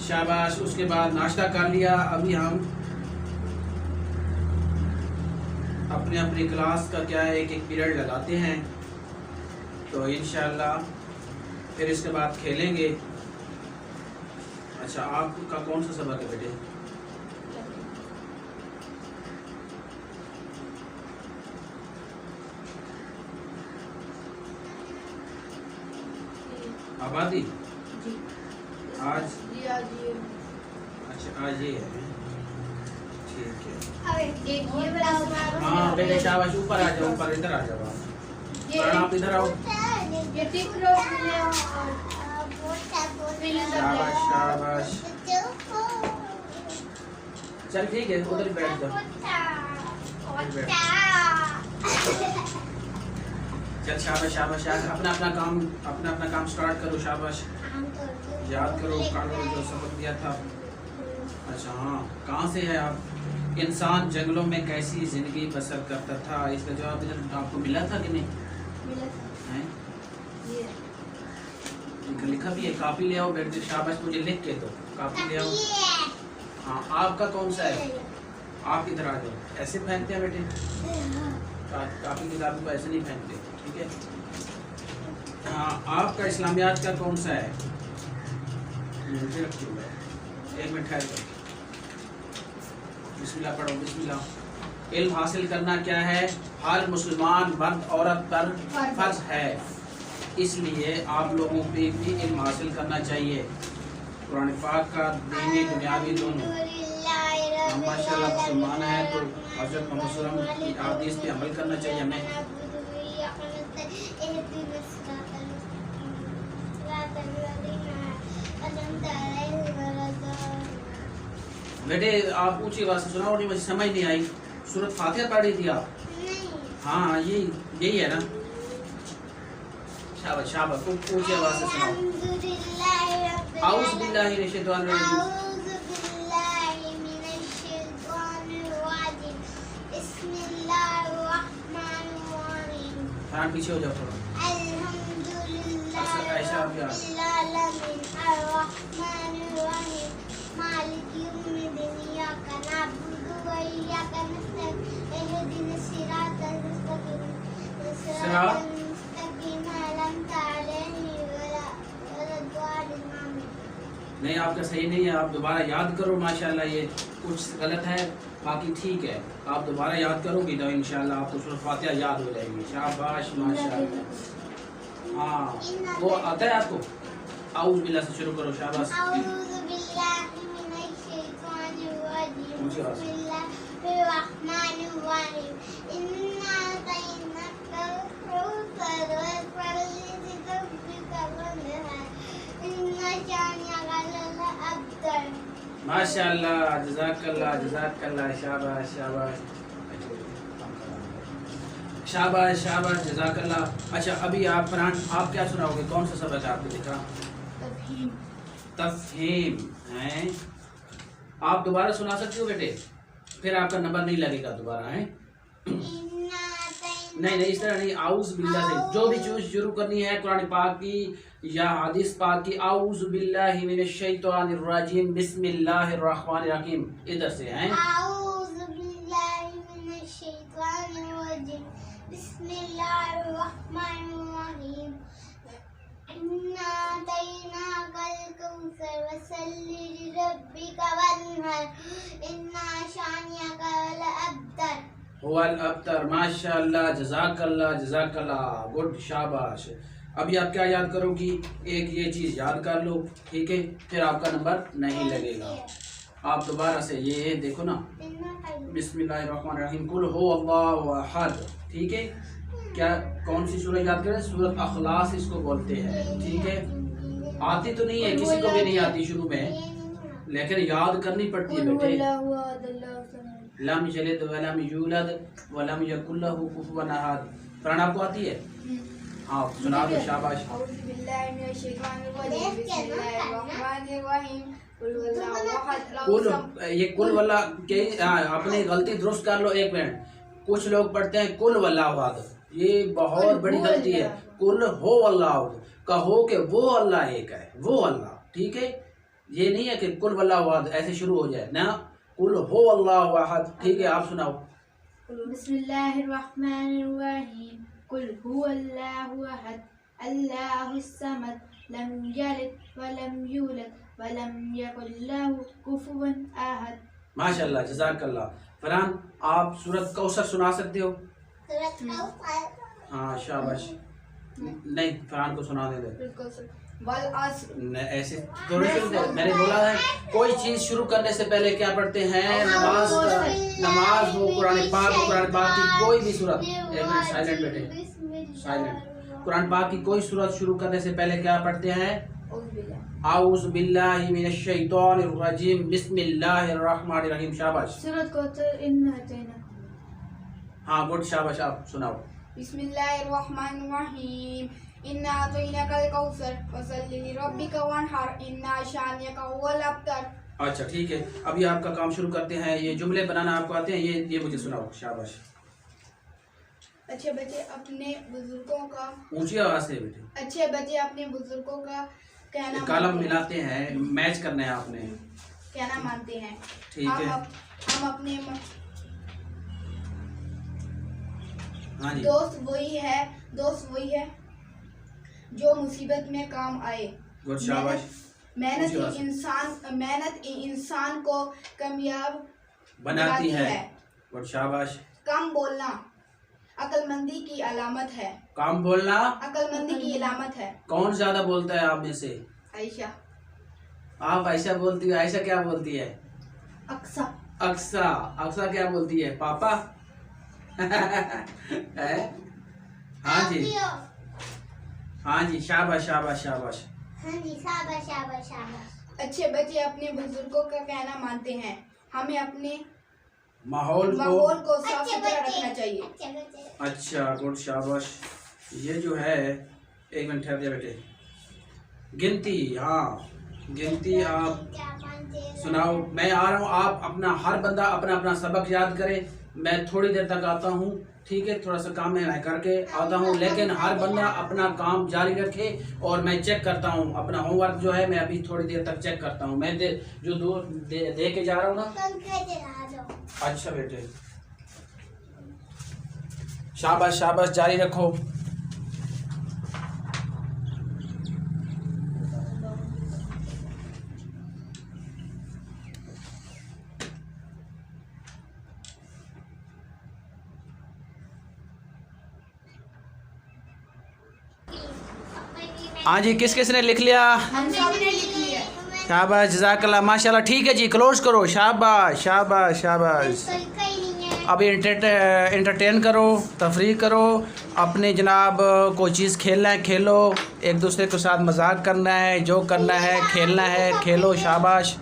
शाबाश। उसके बाद नाश्ता कर लिया। अभी हम अपने अपनी क्लास का क्या है, एक एक पीरियड लगाते हैं, तो इंशाल्लाह फिर इसके बाद खेलेंगे। अच्छा, आपका कौन सा सबक है बेटे? आबादी आज जी, आज ये। अच्छा, आज ये है, ठीक है। एक ये वाला हाँ बेटे शाबाश, ऊपर आ जाओ, ऊपर इधर आ जाओ आप। ये आप इधर आओ। ये टिक लो, शाबाश शाबाश। चल ठीक है, उधर ही बैठ जाओ। चल शाबाश शाबाश, अपना अपना काम स्टार्ट करो। शाबाश, याद करो कल जो सबक दिया था। अच्छा हाँ, कहाँ से है आप? इंसान जंगलों में कैसी ज़िंदगी बसर करता था, इसका जवाब इधर आपको मिला था कि नहीं? मिला था। हैं? ये लिखा भी है, कापी ले आओ बेटे, शाबाश। मुझे लिख के दो, कापी ले आओ। हाँ, आपका कौन सा है? आप इधर आ जाओ। ऐसे पहनते हैं बेटे? कापी किताबी को ऐसे नहीं पहनते, ठीक है। हाँ, आपका इस्लामियात का कौन सा है? मुझे रखिएगा, एक मिनट ठहर कर। बिस्मिल्लाह पढ़ो, बिस्मिल्लाह। इल्म हासिल करना क्या है, हर मुसलमान मर्द औरत पर फर्ज है, इसलिए आप लोगों पे भी इल्म हासिल करना चाहिए। कुरान पाक का दीनी दुनियावी दोनों। हम माशाल्लाह मुसलमान हैं तो हज़रत मोहम्मद सल्लल्लाहु अलैहि वसल्लम की हदीस पे अमल करना चाहिए हमें। बेटे आप ऊंची आवाज़ से सुनाओ, नहीं मुझे समझ नहीं आई। सूरत फातिहा पढ़ी थी आप? हाँ, यही है ना। शाबाश शाबाश, ऊंची आवाज़ से सुनाओ। आऊज़ बिल्लाहि मिनश शैतानिर रजीम। हाँ, पीछे हो जाओ थोड़ा। ऐसा आप यार। नहीं, आपका सही नहीं है, आप दोबारा याद करो। माशाल्लाह ये कुछ गलत है, बाकी ठीक है। आप दोबारा याद करोगी तो इंशाल्लाह आपको सूरत फातिहा याद हो जाएगी। शाबाश माशाल्लाह। हाँ, वो आता है आपको? आऊज़ बिल्लाह से शुरू करो। शाबाश, ऊंची आवाज़ से। माशाल्लाह, जज़ाकल्लाह जज़ाकल्लाह, शाबाश शाबाश शाबाश शाबाश, जज़ाकल्लाह। अच्छा, अभी आप फरहान, आप क्या सुनाओगे? कौन सा सबक आपने लिखा? तफहीम हैं। आप दोबारा सुना सकते हो बेटे, फिर आपका नंबर नहीं लगेगा दोबारा है। नहीं इस तरह नहीं, आउज़ बिल्लाह से जो भी चीज़ शुरू करनी है कुरान पाक की या हदीस पाक की, आउज़ बिल्लाहि मिनश शैतानिर रजीम बिस्मिल्लाहिर रहमानिर रहीम, इधर से हैं। आऊज़ु बिल्लाहि मिनश शैतानिर रजीम बिस्मिल्लाहिर रहमानिर रहीम इन्ना अतैनाकल कौसर वसल्लि लिरब्बिका वन्हर इन्ना शानियका वल अब्तर हुवल अब्तर। माशाअल्लाह, जज़ाकल्लाह, गुड, शाबाश। अभी आप क्या याद करोगी, एक ये चीज़ याद कर लो, ठीक है, फिर आपका नंबर नहीं लगेगा। आप दोबारा से ये देखो ना, बिस्मिल्लाहिर्रहमानिर्रहीम, कुल हु अल्लाहु अहद, ठीक है। क्या कौन सी सूरत याद करें, सूरत अखलास इसको बोलते हैं, ठीक है। आती तो नहीं है, किसी को भी नहीं आती शुरू में, लेकिन याद करनी पड़ती है बेटे। लम यलिद वलम यूलद वलम यकुल लहू कुफुवन अहद, पढ़ना आपको आती है? हाँ सुना दो, शाबाश। कुल, ये कुल वाला के अपनी गलती दुरुस्त कर लो, एक मिनट। कुछ लोग पढ़ते हैं कुल वल्लाहु अहद, ये बहुत बड़ी गलती है। कुल हो अल्लाह, कहो कि वो अल्लाह एक है, वो अल्लाह, ठीक है। ये नहीं है कि कुल वल्लाहु अहद ऐसे शुरू हो जाए ना, कुल हो अल्लाहु अहद, ठीक है। आप सुनाओ। बिस्मिल्लाहिर्रहमानिर्रहीम, कुल हुवल्लाहु अहद, अल्लाहुस समद, लम यलिद वलम यूलद वलम यकुल लहू कुफुवन अहद। माशाअल्लाह, जज़ाकल्लाह। फरहान, आप सूरत कौसर सुना सकते हो? हाँ शाबाश। नहीं, फरहान को सुना दे। ऐसे थोड़ी मैंने बोला है, कोई चीज शुरू करने से पहले क्या पढ़ते हैं, नमाज हो, कुरान पाक की कोई भी सूरत, एक मिनट साइलेंट बैठे, साइलेंट। कुरान पाक की कोई सूरत शुरू करने से पहले क्या पढ़ते हैं, आऊज़ु बिल्लाहि मिनश शैतानिर रजीम बिस्मिल्लाहिर रहमानिर रहीम। शाबाश। सूरत कौसर इन्ना अतैना। हाँ गुड, शाबाश। आप सुनाओ। बिस्मिल्लाहिर्रहमानिर रहीम इन्ना अतैनाकल कौसर वसल्लि लिरब्बिका वन्हर इन्ना शानियका हुवल अब्तर। अच्छा ठीक है, अभी आपका काम शुरू करते हैं। ये जुमले बनाना आपको आते हैं, ये मुझे सुनाओ। शाबाश। अच्छे बच्चे अपने बुजुर्गों का, ऊंची आवाज से बेटे। अच्छे बच्चे अपने बुजुर्गों का कहना कलम मिलाते हैं, मैच करना है आपने, कहना मानते हैं, ठीक है। हम अपने हाँ जी। दोस्त वही है जो मुसीबत में काम आए। गुड, शाबाश। मेहनत इंसान को कामयाब बनाती है। गुड, शाबाश। कम बोलना अक्लमंदी की अलामत है। काम बोलना अक्लमंदी की अलामत है। कौन ज्यादा बोलता है आप में से? आयशा। आप आयशा बोलती हो। आयशा क्या बोलती है? अक्सा। अक्सा। अक्सा क्या बोलती है? पापा। है? हाँ जी, हाँ जी, शाबाश शाबाश शाबाश। हाँ जी, शाबाश शाबाश शाबाश। अच्छे बच्चे अपने बुजुर्गों का कहना मानते हैं। हमें अपने माहौल को साफ सुथरा रखना चाहिए। अच्छा गुड, शाबाश। ये जो है, एक मिनट ठहर जा बेटे। गिनती, हाँ गिनती आप सुनाओ। मैं आ रहा हूँ, आप अपना हर बंदा अपना अपना सबक याद करे। मैं थोड़ी देर तक आता हूँ, ठीक है, थोड़ा सा काम मैं करके आता हूँ, लेकिन हर बंदा अपना काम जारी रखे। और मैं चेक करता हूँ अपना होमवर्क जो है, मैं अभी थोड़ी देर तक चेक करता हूँ। मैं जो दे के जा रहा हूँ ना। अच्छा बेटे, शाबाश शाबाश, जारी रखो। हाँ जी, किस किसने लिख लिया? हम सब ने लिख लिया। शाबाश, जज़ाकल्लाह, माशाल्लाह। ठीक है जी, क्लोज करो। शाबाश शाबाश शाबाश। अभी इंटरटेन करो, तफरीह करो, अपने जनाब कोई चीज़ खेलना है खेलो, एक दूसरे के साथ मजाक करना है, जो करना है, खेलना है खेलो। शाबाश,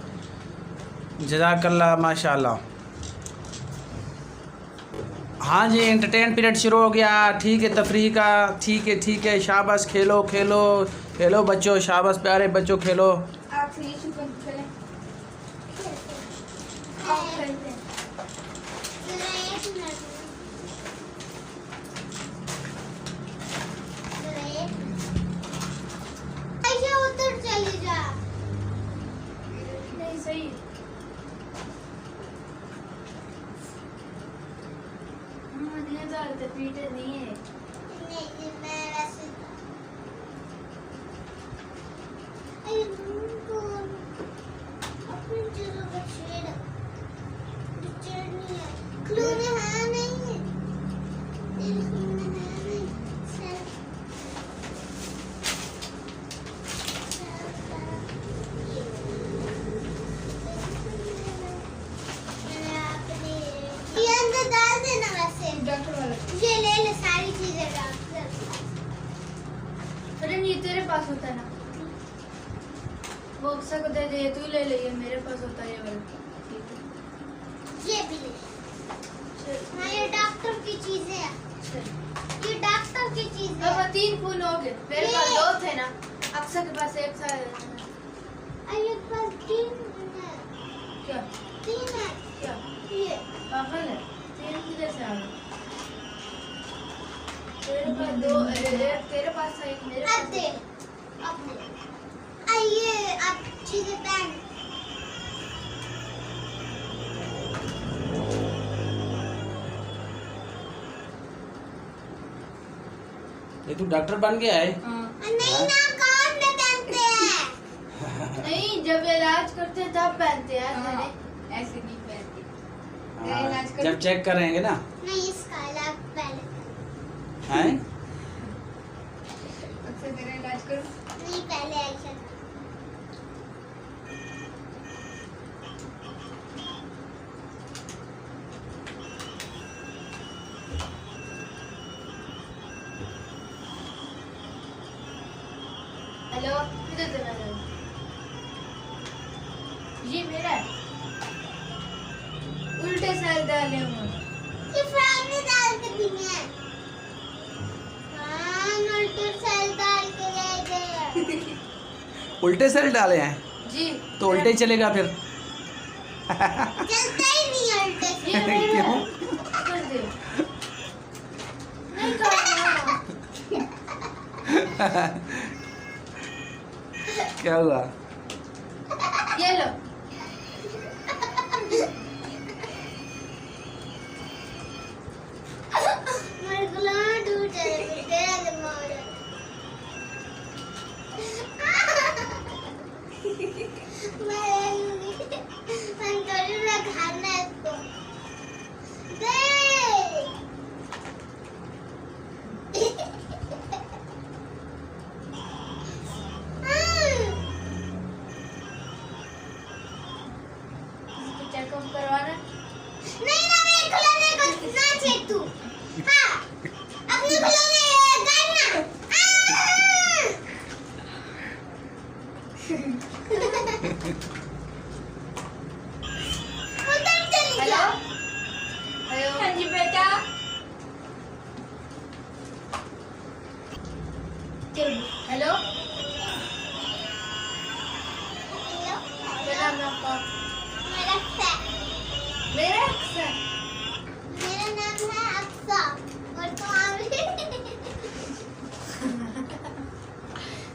जज़ाकल्लाह, माशाल्लाह। हाँ जी, एंटरटेन पीरियड शुरू हो गया। ठीक है, तफरीह का। ठीक है ठीक है, शाबाश, खेलो खेलो खेलो बच्चों, शाबाश प्यारे बच्चों, खेलो। आखिरी करते हैं। जरा एक मिनट, जरा एक मिनट। आइए उधर चले जा। नहीं सही है। नहीं डालते, पीटे नहीं है। नहीं, मैं वैसे अरे तुमको अपनी चीजों का छेड़ नहीं है। क्लू में है नहीं, तेरे क्लू में है नहीं। ये अंदर डाल देना वैसे। डॉक्टर वाला। ये ले ले सारी चीजें डाल। अरे ये तेरे पास होता है ना, वो अक्सर को दे दे, तू ले ले, ये मेरे पास होता है ये वाला। ये भी ले। चल हाँ, ये डॉक्टर की चीजें हैं। चल। ये डॉक्टर की चीजें अब हैं। 3 फूल हो गए, मेरे पास ये। 2 थे ना, अक्सर के पास 1 था। अरे पास 3 है। क्या 3 है। क्या ये पागल है, 3 किधर से आ गए? तेरे पास 2, तेरे पास था, 1 मेरे अब पास दे, अब दे। आइए अब चीजें पहन। ये तू डॉक्टर बन गया है? हाँ। नहीं ना, कान में पहनते हैं। नहीं, जब इलाज करते हैं तब पहनते हैं, ऐसे नहीं पहनती। हाँ, जब चेक करेंगे ना। नहीं, इसका अलग पहले। हैं? अक्सर तेरा इलाज करूं? नहीं, पहले ऐसा। हेलो, किधर से मैं हूँ? ये मेरा है। उल्टे सर डाले हुए। ये फ्राई में डाल के दिए हैं। हाँ, उल्टे सेल डाल के ले गए। उल्टे सेल डाले हैं जी। तो उल्टे ही चलेगा फिर। चलता ही नहीं है उल्टे से। ये मेरा क्यों? है। कर दे। नहीं करना। क्या हुआ? ये लो। मेरे को लगा टूट जाएगा, तेरा दिमाग है। मैं थोड़ी ना खाना है इसको। दे। चेकअप करवाना। नहीं ना, मेरे खिलौने को ना छेड़ तू। हाँ, अपने खिलौने गाड़ना। उधर चली हेलो जा। हेलो। हाँ जी बेटा। हेलो, हेलो, क्या नाम है आपका? मेरा अक्सा। मेरा अक्सर। मेरा नाम है अक्सा और तुम्हारी।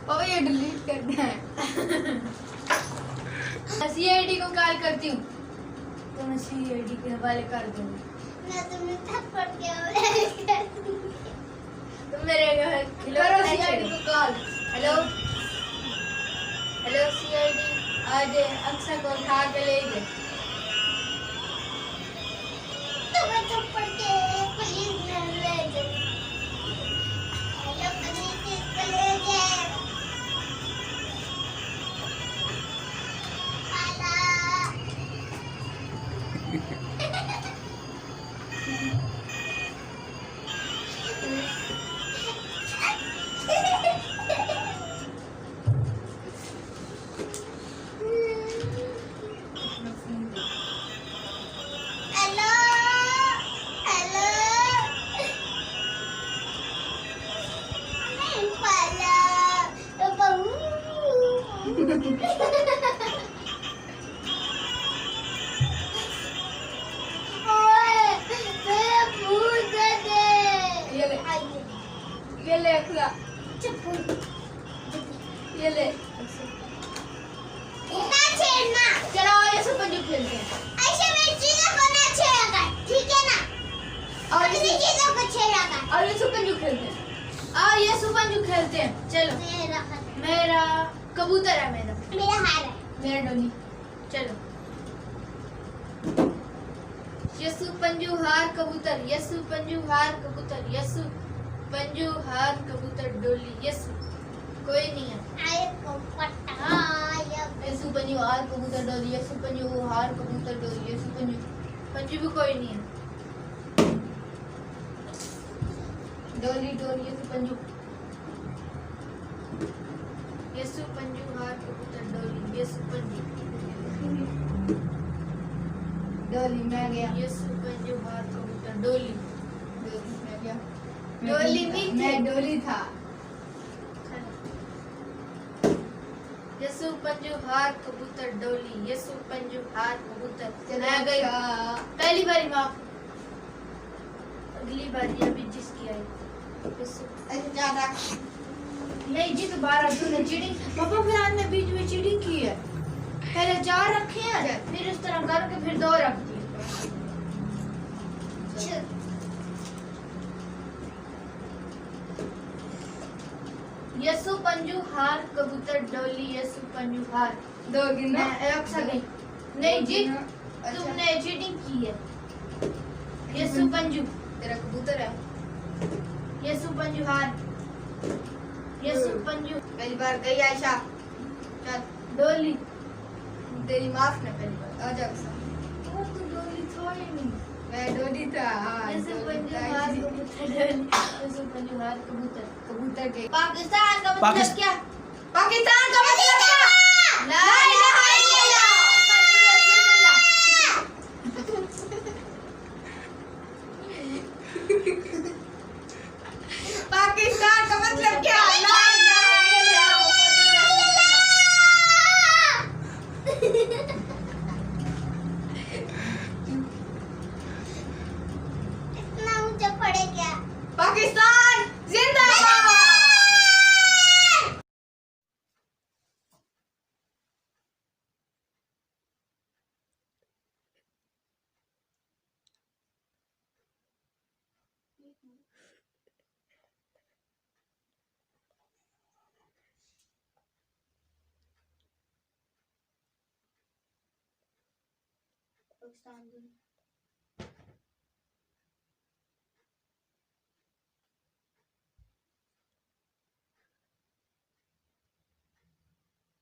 पापा ये डिलीट करना है। सीआईडी को कॉल करती हूँ, तो मैं सीआईडी के हवाले कर दूंगी। मैं तुम्हें थप्पड़ के तुम मेरे करो सीआईडी को कॉल। हेलो हेलो सीआईडी, आज अक्सर को उठा के ले गए। तुम्हें थप्पड़ के पुलिस ने ले गए। हेलो, पुलिस इसको ले गए। अपना फोन खेलते हैं। ऐसे में चीजों को ना छेड़ा कर, ठीक है ना? और किसी चीजों को छेड़ा कर। और ये सुपंजू खेलते हैं। ये सुपंजू खेलते हैं। चलो मेरा कबूतर है, मेरा मेरा हार है। मेरा डोली। चलो यसु पंजू हार कबूतर, यसु पंजू हार कबूतर, यसु पंजू हार कबूतर डोली, यसु कोई नहीं है। आए को पटा या यसु पंजू हार कबूतर डोली, यसु पंजू हार कबूतर डोली, यसु पंजू पंजू भी कोई नहीं है। डोली डोली यसु पंजू, यसु पंजू हार कबूतर डोली, यसु पंजू डोली मैं गया, यसु पंजू हार कबूतर डोली, डोली मैं गया, डोली नहीं थी, मैं डोली था। यसु पंजू हार कबूतर डोली, यसु पंजू हार कबूतर मैं गई। पहली बारी माफ, अगली बारी अभी जिसकी आई। नहीं जी दोबारा तूने चीटिंग, पापा फिर आपने बीच में चीटिंग की है। पहले 4 रखे हैं, फिर इस तरह करके फिर 2 रख दिए। यसु पंजू हार कबूतर डोली, यसु पंजू हार 2 गिनना, एक सेकंड नहीं जी तुमने चीटिंग की है। यसु पंजू तेरा कबूतर है, यसु पंजू हार, यसु पंजू पहली बार गई आयशा। चल डोली तेरी माफ ना, पहली बार आ जा। तू डोली थोड़ी नहीं, मैं डोली था। यसु पंजू हार कबूतर डोली, यसु पंजू हार कबूतर, कबूतर के पाकिस्तान का मतलब क्या? पाकिस्तान का मतलब क्या? ला इलाहा इल्लल्लाह मुहम्मदुर रसूलुल्लाह। पाकिस्तान का मतलब क्या? ला इलाहा इल्लल्लाह मुहम्मदुर रसूलुल्लाह। इतना ऊंचा पड़े क्या? पाकिस्तान जिंदाबाद।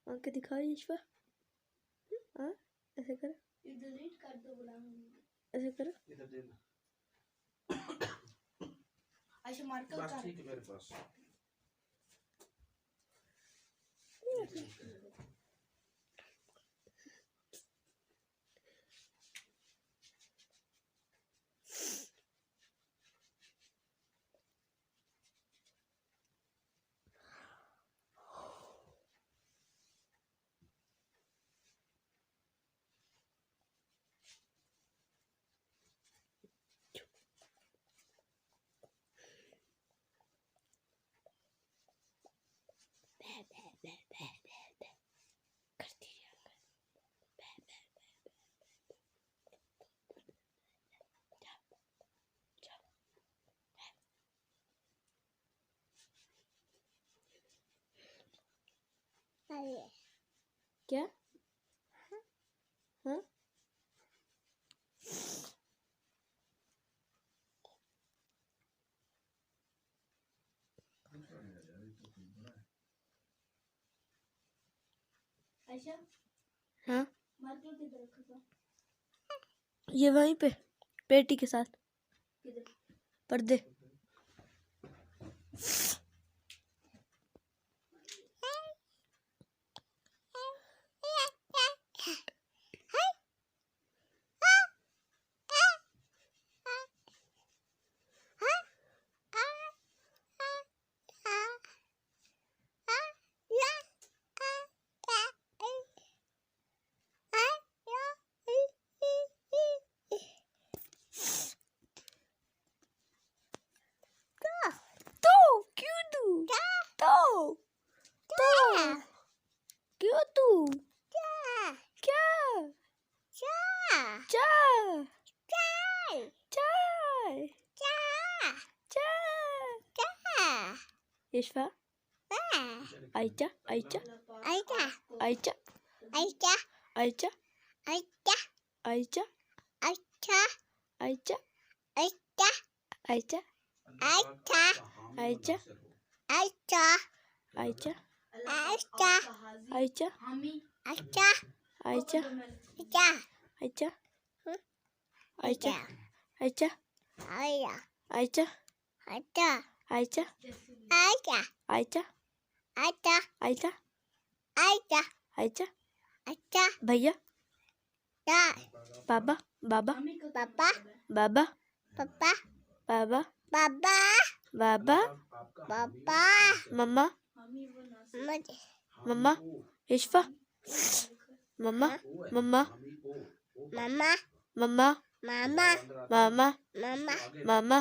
आंखें दिखा ईश्वर। हाँ ऐसे कर, डिलीट कर दो गुलाम, ऐसे कर। इधर देना अच्छा मार्कर बस, कर। ठीक है मेरे पास। क्या? हाँ अच्छा हाँ, मार्कर किधर रखा था? ये वहीं पे पेटी के साथ किधर? पर्दे। चाय चाय चाय चाय चाय चाय यशफा आयचा आयचा आयता आयचा आयता आयचा आयता आयचा आयता आयचा आयता आयचा आयता आयचा आयता आयचा आयता आयचा आयता आयचा आयता आयचा आयता आयचा आयता आयचा आयता आयचा आयता आयचा आयता आयचा आयता आयचा आयता भैया ता बाबा बाबा पापा बाबा पापा बाबा बाबा बाबा पापा मम्मा मुझे मम्मा यशफा मम्मा मम्मा मामा मम्मा मामा मामा मामा मामा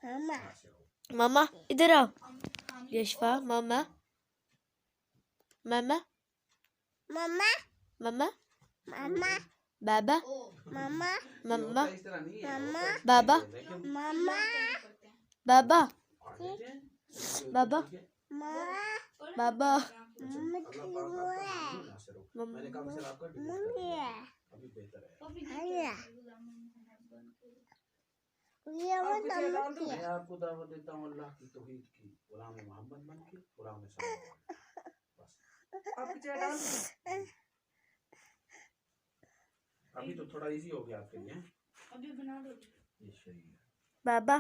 मामा मामा इधर आओ यशफा मामा मामा मामा मम्मा मामा बाबा मामा मम्मा मामा बाबा मामा बाबा बाबा मामा बाबा मैं आपको दावत देता हूँ अल्लाह की तौहीद की, गुलाम मोहम्मद बन के, गुलाम अभी तो थोड़ा इजी हो गया आपके लिए। अभी बना दो ये शरीर। बाबा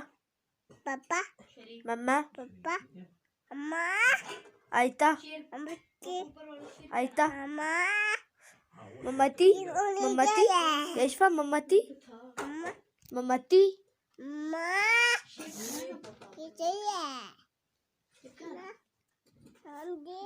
पापा मम्मा पापा अम्मा आयता अम्मी आयता अम्मा मम्मती मम्मती यशफा मम्मती मम्मती अम्मा किसे है हम दे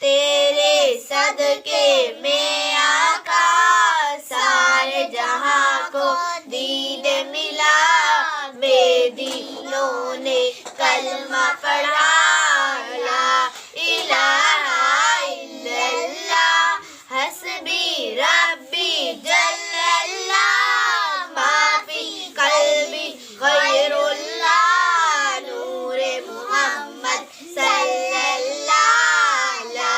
तेरे सदके में आका सारे जहां को दीद मिला बेदीनों ने कलमा पढ़ा ला इलाहा इल्लल्लाह हस्बी रब्बी जल्लल्लाह माफी कल्बी गैरुल्लाह नूरे मुहम्मद सल्लल्लाह ला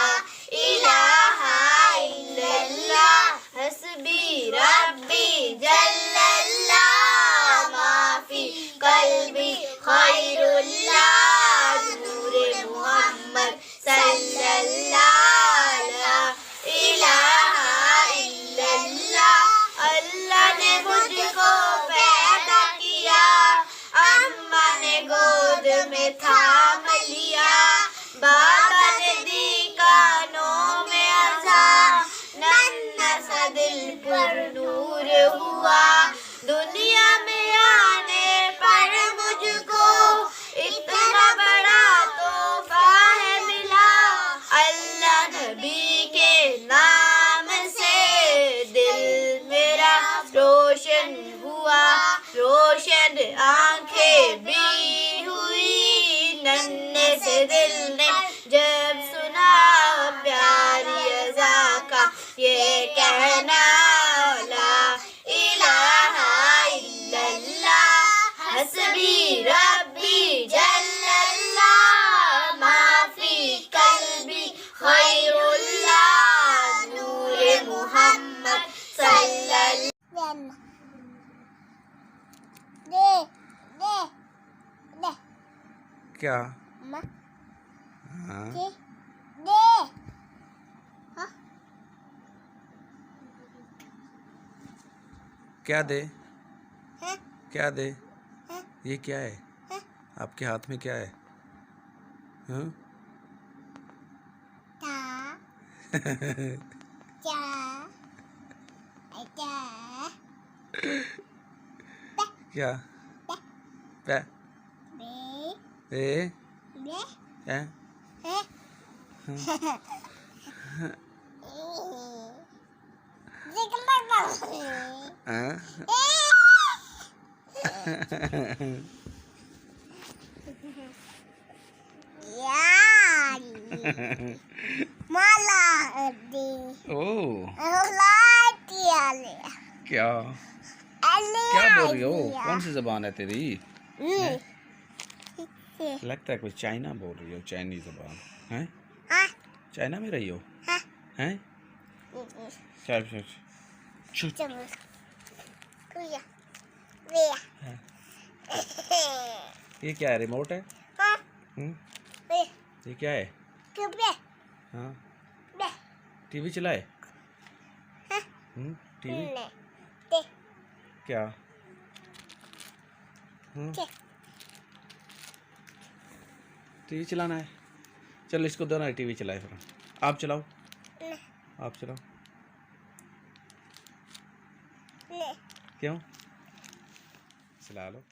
इलाहा इल्लल्लाह हस्बी रब्बी जल्लल्लाह माफी कल्बी गैरुल्लाह नूरे मुहम्मद सल्लल्लाह ला इलाहा इल्लल्लाह अल्लाह ने मुझको पैदा किया अम्मा ने गोद में थाम लिया बाबा ने दी कानों में अज़ान नन्हा सा दिल पर नूर हुआ दुनिया में आने पर मुझको इतना बड़ा तोहफा है मिला अल्लाह नबी के नाम से दिल मेरा रोशन हुआ रोशन आंखें भी हुई नन्हे से दिल ने जब सुना प्यारी अज़ा का ये कहना ला इलाहा इल्लल्लाह हस्बी रब्बी जल्लल्लाह माफी कल्बी खैरुल्लाह नूरे मुहम्मद सल्लल्लाह दे दे दे क्या अम्मा हाँ दे दे हाँ क्या दे हाँ क्या दे हाँ ये क्या है हाँ आपके हाथ में क्या है हाँ? ता चा आचा क्या पे बे ए बे ए है हाँ? माला दे ओह लाइट क्या क्या बोल रही हो? कौन सी जबान है तेरी? लगता है कुछ चाइना बोल रही हो, चाइनीज जबान है। चाइना में रही हो हैं? चल चल चल। ये क्या है? रिमोट है? ये क्या है? हाँ, टीवी चलाए? टीवी क्या? टीवी चलाना है? चल इसको दो ना, टीवी चलाए फिर। आप चलाओ, आप चलाओ। क्यों? चला लो।